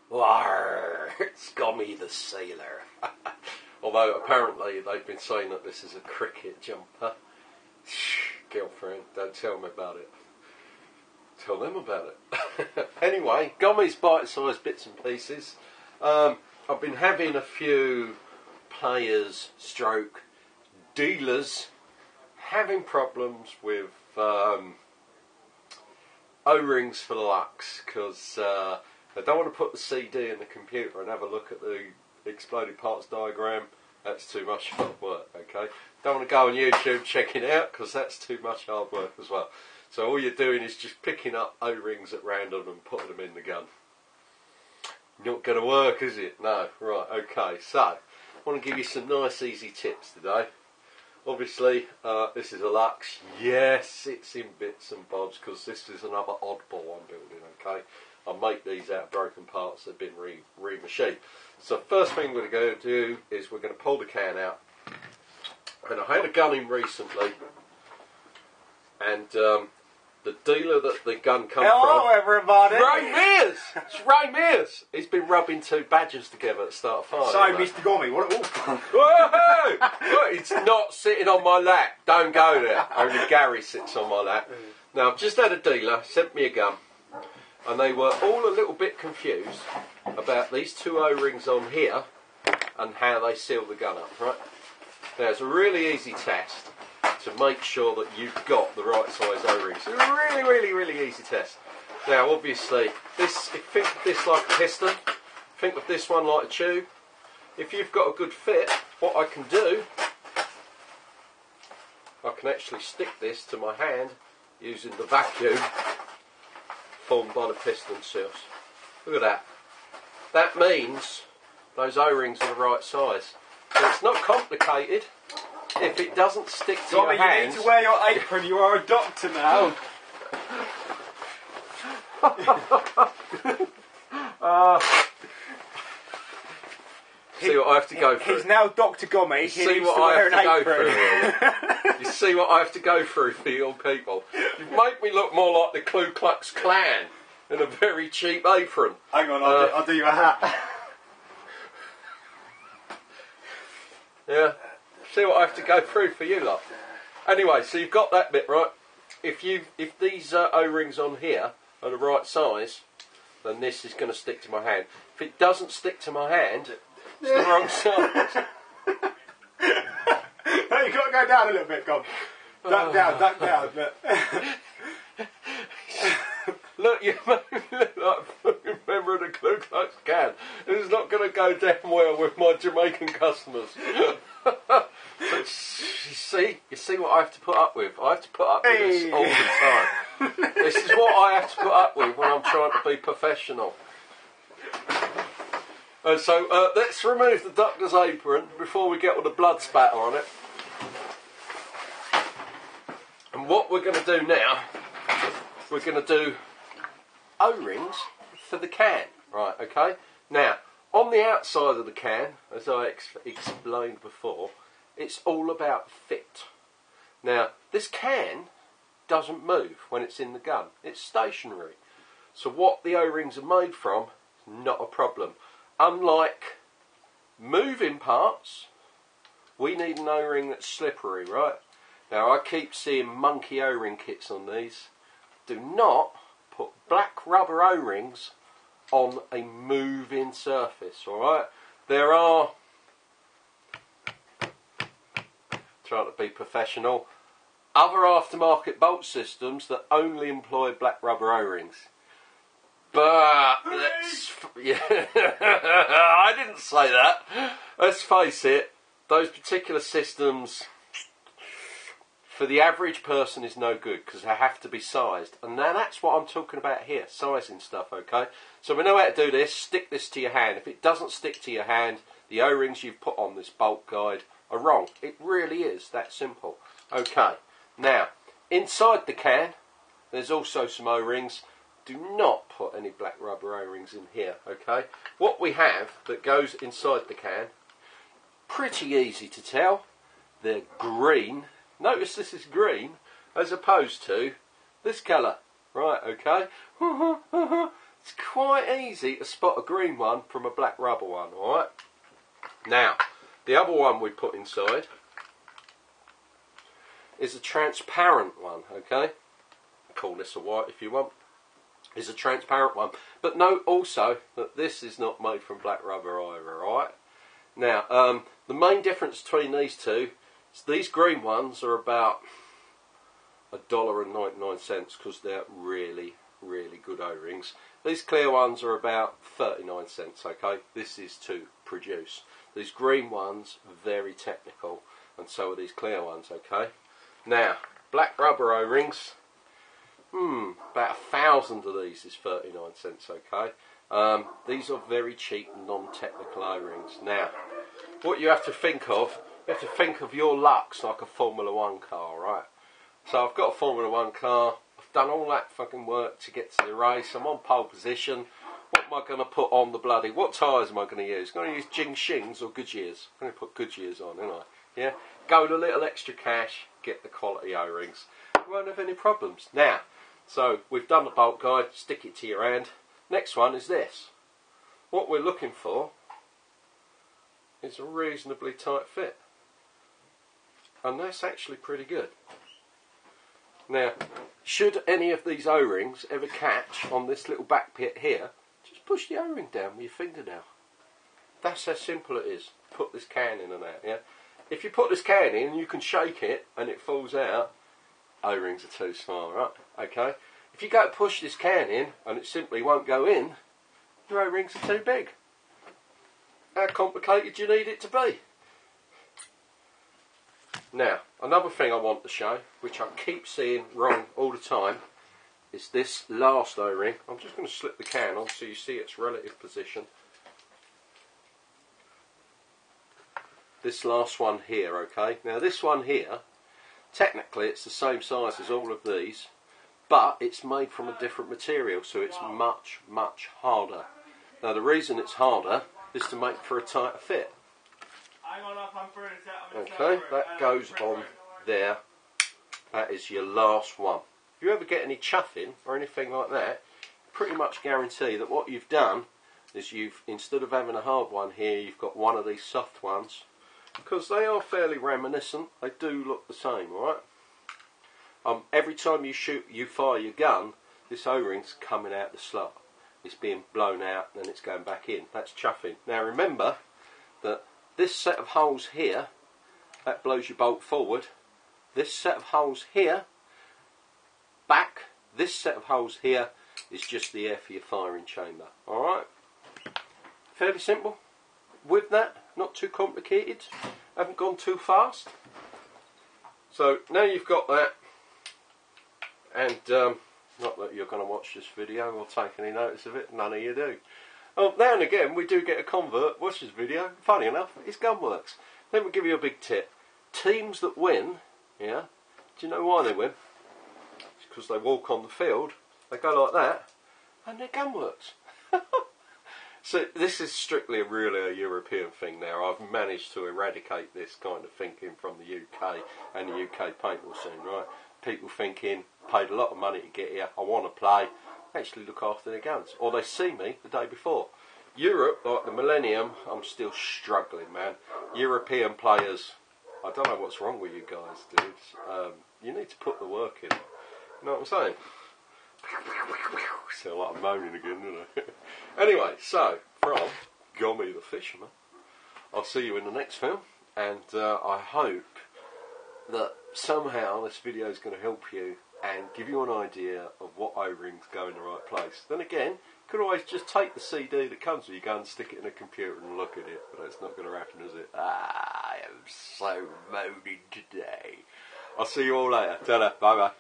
Warr, it's Gommy the sailor. Although apparently they've been saying that this is a cricket jumper. Shh, girlfriend, don't tell me about it. Tell them about it. Anyway, Gommy's bite-sized bits and pieces. I've been having a few players stroke dealers having problems with O-rings for the Luxe because they don't want to put the CD in the computer and have a look at the exploded parts diagram. That's too much hard work, okay? Don't want to go on YouTube checking it out because that's too much hard work as well. So all you're doing is just picking up O-rings at random and putting them in the gun. Not going to work, is it? No. Right, okay. So, I want to give you some nice easy tips today. Obviously, this is a Luxe. Yes, it's in bits and bobs because this is another oddball I'm building, okay? I make these out of broken parts that have been re-machined. So first thing we're going to do is we're going to pull the can out. And I had a gun in recently, and the dealer that the gun come Hello, from... everybody! Ray Mears! It's Ray Mears! He's been rubbing two badgers together at the start of fire. So, Mr. Gommy, what... Whoa! Look, it's not sitting on my lap. Don't go there. Only Gary sits on my lap. Now, I've just had a dealer sent me a gun, and they were all a little bit confused about these two O-rings on here and how they seal the gun up, right? Now, it's a really easy test to make sure that you've got the right size O-rings. It's a really easy test. Now, obviously, think of this like a piston. Think of this one like a tube. If you've got a good fit, what I can do, I can actually stick this to my hand using the vacuum formed by the piston seals. Look at that. That means those O-rings are the right size. So it's not complicated. If it doesn't stick to your hands... You need to wear your apron, you are a doctor now. See what I have to go through. He's now Dr. Gommy. He see needs what to I wear have an to apron. go through. You see what I have to go through for you people. You make me look more like the Ku Klux Klan in a very cheap apron. Hang on, I'll do you a hat. Yeah. See what I have to go through for you lot. Anyway, so you've got that bit right. If these O-rings on here are the right size, then this is going to stick to my hand. If it doesn't stick to my hand, it's the wrong size. No, you've got to go down a little bit, Gom. Duck down. Look, you make me look like a fucking member of the Ku Klux Klan. This is not going to go down well with my Jamaican customers. You see what I have to put up with? I have to put up with this all the time. This is what I have to put up with when I'm trying to be professional. And so let's remove the doctor's apron before we get all the blood spatter on it. And what we're going to do now, we're going to do O-rings for the can. Right, okay? Now, on the outside of the can, as I explained before, it's all about fit. Now, this can doesn't move when it's in the gun. It's stationary. So what the O-rings are made from is not a problem. Unlike moving parts, we need an O-ring that's slippery, right? Now, I keep seeing monkey O-ring kits on these. Do not put black rubber O-rings on a moving surface, alright? There are, trying to be professional, other aftermarket bolt systems that only employ black rubber O-rings. But, yeah, I didn't say that. Let's face it, those particular systems, for the average person, is no good because they have to be sized. And now that's what I'm talking about here, sizing stuff, okay? So we know how to do this. Stick this to your hand. If it doesn't stick to your hand, the O-rings you've put on this bolt guide are wrong. It really is that simple. Okay, now, inside the can, there's also some O-rings. Do not put any black rubber O-rings in here, okay? What we have that goes inside the can, pretty easy to tell. They're green. Notice this is green as opposed to this colour. Right, okay? it's quite easy to spot a green one from a black rubber one, alright? Now, the other one we put inside is a transparent one, okay? Call this a white if you want. It's a transparent one. But note also that this is not made from black rubber either, alright? Now, the main difference between these two is these green ones are about $1.99 because they're really, really good O-rings. These clear ones are about 39 cents, okay? This is to produce. These green ones, very technical, and so are these clear ones, okay? Now, black rubber O-rings, about 1,000 of these is 39 cents, okay? These are very cheap, non-technical O-rings. Now, what you have to think of, your Luxe like a Formula 1 car, right? So I've got a Formula 1 car, I've done all that fucking work to get to the race, I'm on pole position. What am I going to put on the bloody, what tyres am I going to use? I'm going to use Jing Shings or Goodyears? I'm going to put Goodyears on, aren't I? Yeah? Go with a little extra cash, get the quality O-rings. You won't have any problems. Now, so we've done the bolt guide, stick it to your hand. Next one is this. What we're looking for is a reasonably tight fit. And that's actually pretty good. Now, should any of these O-rings ever catch on this little back bit here, just push the O-ring down with your fingernail. That's how simple it is. Put this can in and out, yeah? If you put this can in, you can shake it and it falls out. O-rings are too small, right? Okay? If you go to push this can in and it simply won't go in, your O-rings are too big. How complicated do you need it to be? Now, another thing I want to show, which I keep seeing wrong all the time, is this last O-ring. I'm just going to slip the can on so you see its relative position. This last one here, okay? Now this one here, technically it's the same size as all of these, but it's made from a different material, so it's much, much harder. Now the reason it's harder is to make for a tighter fit. Okay, that goes on there. That is your last one. If you ever get any chuffing or anything like that, pretty much guarantee that what you've done is you've, instead of having a hard one here, you've got one of these soft ones, because they are fairly reminiscent. They do look the same, alright? Every time you fire your gun, this O-ring's coming out the slot. It's being blown out and it's going back in. That's chuffing. Now remember that this set of holes here, that blows your bolt forward. This set of holes here, back. This set of holes here is just the air for your firing chamber. Alright? Fairly simple. With that, not too complicated. Haven't gone too fast. So now you've got that, and not that you're going to watch this video or take any notice of it, none of you do. Now and again we do get a convert watch this video. Funny enough, it's Gunworks. Let me give you a big tip. Teams that win, yeah, do you know why they win? It's because they walk on the field, they go like that, and they're Gunworks. So this is strictly really a European thing now. I've managed to eradicate this kind of thinking from the UK and the UK paintball scene, right? People thinking, paid a lot of money to get here, I want to play, actually look after their guns. Or they see me the day before. Europe, like the Millennium, I'm still struggling, man. European players, I don't know what's wrong with you guys, dudes. You need to put the work in. You know what I'm saying? Sound like I'm moaning again, don't I? Anyway, so, from Gommy the Fisherman, I'll see you in the next film, and I hope that somehow this video is going to help you and give you an idea of what O-rings go in the right place. Then again, you could always just take the CD that comes with you, go and stick it in a computer and look at it, but that's not going to happen, is it? I am so moaning today. I'll see you all later. Ta-da, bye-bye.